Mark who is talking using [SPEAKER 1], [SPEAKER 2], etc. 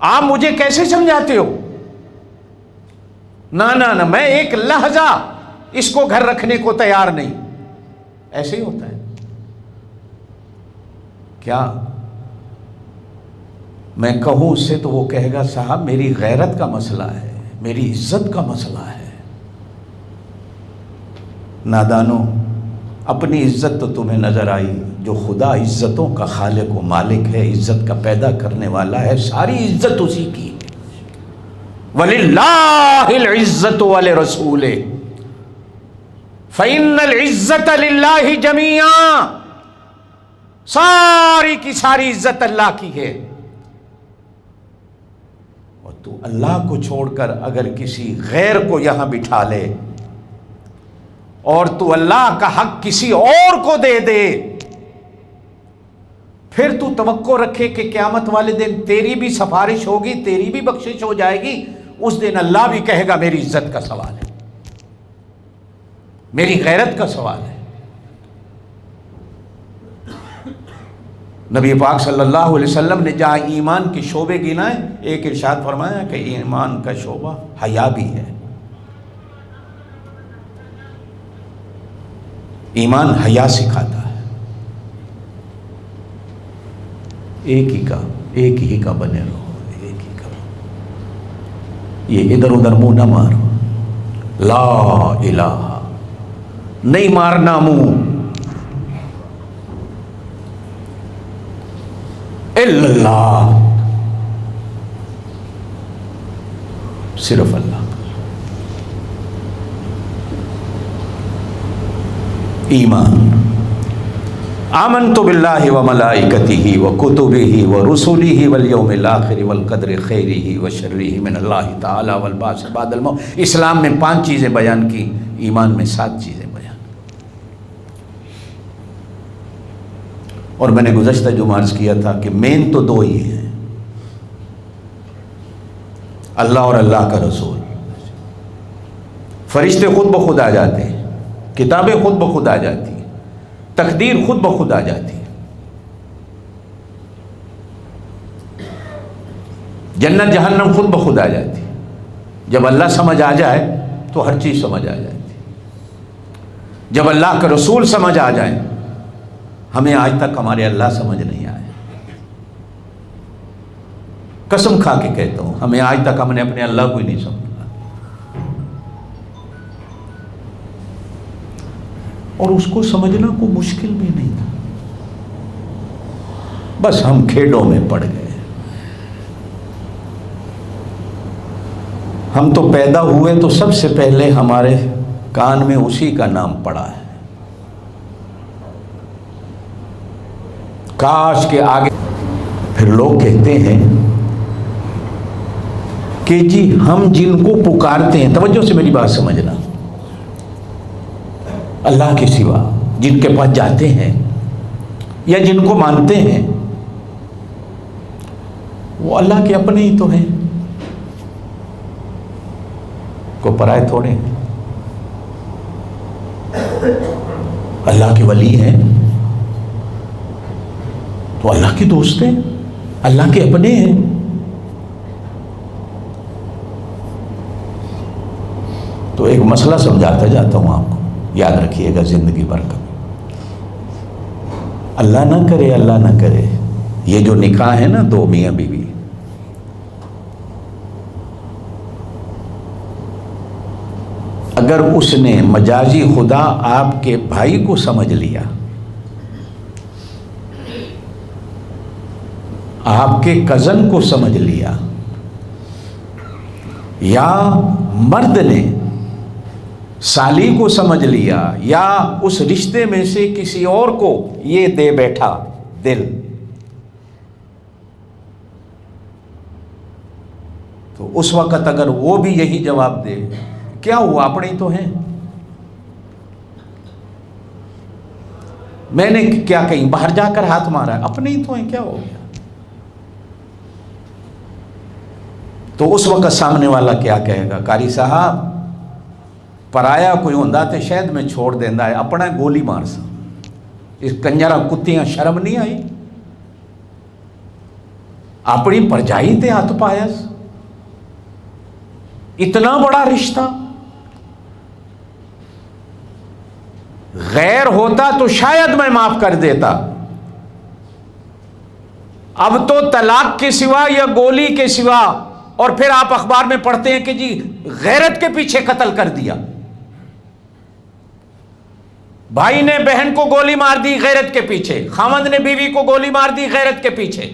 [SPEAKER 1] آپ مجھے کیسے سمجھاتے ہو؟ نہ میں ایک لہجہ اس کو گھر رکھنے کو تیار نہیں. ایسے ہی ہوتا ہے کیا؟ میں کہوں اس سے تو وہ کہے گا صاحب میری غیرت کا مسئلہ ہے، میری عزت کا مسئلہ ہے. نادانو، اپنی عزت تو تمہیں نظر آئی، جو خدا عزتوں کا خالق و مالک ہے، عزت کا پیدا کرنے والا ہے، ساری عزت اسی کی ہے. وَلِلَّهِ الْعِزَّةُ وَلِرَسُولِهِ فَإِنَّ الْعِزَّةَ لِلَّهِ جَمِيعًا. ساری کی ساری عزت اللہ کی ہے. اور تو اللہ کو چھوڑ کر اگر کسی غیر کو یہاں بٹھا لے اور تو اللہ کا حق کسی اور کو دے دے، پھر تو توقع رکھے کہ قیامت والے دن تیری بھی سفارش ہوگی، تیری بھی بخشش ہو جائے گی. اس دن اللہ بھی کہے گا میری عزت کا سوال ہے، میری غیرت کا سوال ہے. نبی پاک صلی اللہ علیہ وسلم نے جہاں ایمان کے شعبے گنائے، ایک ارشاد فرمایا کہ ایمان کا شعبہ حیا بھی ہے. ایمان حیا سکھاتا ہے. ایک ہی کا بنے رہو، ایک ہی کا. یہ ادھر ادھر منہ نہ مارو. لا الہ نہیں مارنا منہ، الا اللہ، صرف اللہ. ایمان آمنت باللہ وملائکتہ وکتبہ ورسلہ والیوم الآخر والقدر خیرہ وشرہ من اللہ تعالی والبعث بعد الموت. اسلام میں 5 چیزیں بیان کی، ایمان میں 7 چیزیں بیان. اور میں نے گزشتہ جمعہ عرض کیا تھا کہ مین تو 2 ہی ہیں، اللہ اور اللہ کا رسول. فرشتے خود بخود آ جاتے ہیں، کتابیں خود بخود آ جاتی ہیں، تقدیر خود بخود آ جاتی ہے. جنت جہنم خود بخود آ جاتی ہے. جب اللہ سمجھ آ جائے تو ہر چیز سمجھ آ جاتی ہے. جب اللہ کا رسول سمجھ آ جائے، ہمیں آج تک ہمارے اللہ سمجھ نہیں آئے. قسم کھا کے کہتا ہوں، ہمیں آج تک ہم نے اپنے اللہ کو ہی نہیں سمجھا. اور اس کو سمجھنا کوئی مشکل بھی نہیں تھا، بس ہم کھیلوں میں پڑ گئے. ہم تو پیدا ہوئے تو سب سے پہلے ہمارے کان میں اسی کا نام پڑا ہے. کاش کے آگے پھر لوگ کہتے ہیں کہ جی ہم جن کو پکارتے ہیں، توجہ سے میری بات سمجھنا، اللہ کے سوا جن کے پاس جاتے ہیں یا جن کو مانتے ہیں، وہ اللہ کے اپنے ہی تو ہیں، کو پرائے تھوڑے ہیں. اللہ کے ولی ہیں تو اللہ کے دوست ہیں، اللہ کے اپنے ہیں. تو ایک مسئلہ سمجھاتا جاتا ہوں آپ کو، یاد رکھیے گا زندگی بھر کا. اللہ نہ کرے یہ جو نکاح ہے نا 2 میاں بیوی، اگر اس نے مجازی خدا آپ کے بھائی کو سمجھ لیا، آپ کے کزن کو سمجھ لیا، یا مرد نے سالی کو سمجھ لیا، یا اس رشتے میں سے کسی اور کو یہ دے بیٹھا دل، تو اس وقت اگر وہ بھی یہی جواب دے، کیا ہوا اپنے ہی تو ہیں، میں نے کیا کہیں باہر جا کر ہاتھ مارا، اپنے ہی تو ہیں، کیا ہو گیا؟ تو اس وقت سامنے والا کیا کہے گا؟ قاری صاحب پرایا کوئی ہوندا تے شاید میں چھوڑ دیندا ہے، اپنا گولی مار سا. اس کنجرا کتیاں شرم نہیں آئی؟ اپنی پرجائی تے ہاتھ پایس، اتنا بڑا رشتہ۔ غیر ہوتا تو شاید میں معاف کر دیتا، اب تو طلاق کے سوا یا گولی کے سوا، اور پھر آپ اخبار میں پڑھتے ہیں کہ جی غیرت کے پیچھے قتل کر دیا، بھائی نے بہن کو گولی مار دی غیرت کے پیچھے، خاوند نے بیوی کو گولی مار دی غیرت کے پیچھے۔